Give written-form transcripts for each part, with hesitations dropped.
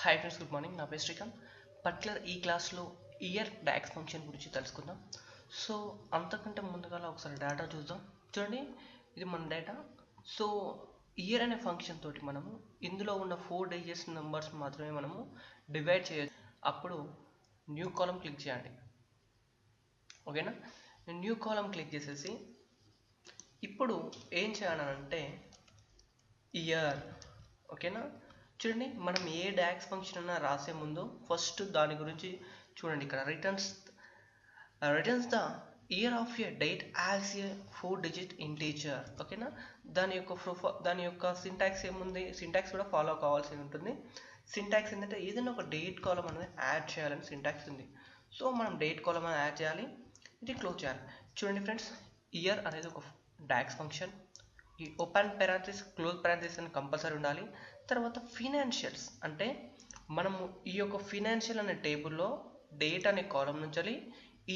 Hi friends, good morning. నా పేరు Srikanth. Particular ఈ క్లాస్లో ఇయర్ డాక్స్ ఫంక్షన్ గురించి తెలుసుకుందాం. సో అంతకంటే ముందుగా ఒకసారి డేటా చూద్దాం. చూడండి, ఇది మన డేటా. సో ఇయర్ అనే ఫంక్షన్ తోటి మనము ఇందులో ఉన్న 4 డిజిట్స్ నెంబర్స్ మాత్రమే మనము డివైడ్ చేయొచ్చు. అప్పుడు న్యూ కాలం క్లిక్ చేయండి. ఓకేనా? న్యూ కాలం క్లిక్ చేసేసి ఇప్పుడు ఏం చేయాలంటే ఇయర్. ఓకేనా? చూడండి, మనం ఏ డాక్స్ ఫంక్షన్ అన్నా రాసే ముందు ఫస్ట్ దాని గురించి చూడండి. ఇక్కడ returns the year of a date as a 4 digit integer. ఓకేనా? దాని యొక్క సింటాక్స్ ఏముంది, సింటాక్స్ కూడా ఫాలో కావాల్సి ఉంటుంది. సింటాక్స్ ఏంటంటే ఏదైనా ఒక డేట్ కాలం అనేది యాడ్ చేయాలని సింటాక్స్ ఉంది. సో మనం డేట్ కాలం అనేది యాడ్ చేయాలి, ఇది క్లోజ్ చేయాలి. చూడండి ఫ్రెండ్స్, ఇయర్ అనేది ఒక డాక్స్ ఫంక్షన్. ఈ ఓపెన్ పారాంథసిస్, క్లోజ్ పారాంథసిస్ అని కంపల్సరీ ఉండాలి. తర్వాత ఫినాన్షియల్స్ అంటే మనము ఈ యొక్క ఫినాన్షియల్ అనే టేబుల్లో డేట్ అనే కాలం నుంచి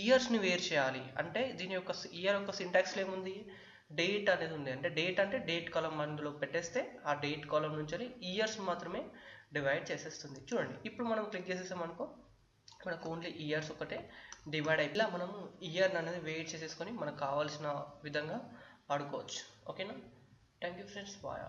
ఇయర్స్ని వేరు చేయాలి. అంటే దీని యొక్క ఇయర్ యొక్క సింటాక్స్లో ఏముంది, డేట్ అనేది ఉంది. అంటే డేట్ కాలం అందులో పెట్టేస్తే ఆ డేట్ కాలం నుంచి ఇయర్స్ మాత్రమే డివైడ్ చేసేస్తుంది. చూడండి, ఇప్పుడు మనం క్లిక్ చేసేసామనుకో మనకు ఓన్లీ ఇయర్స్ ఒకటే డివైడ్ అయిపోయి ఇలా మనము ఇయర్ అనేది వెయిట్ చేసేసుకొని మనకు కావాల్సిన విధంగా వాడుకోవచ్చు. ఓకేనా? Thank you friends, bye.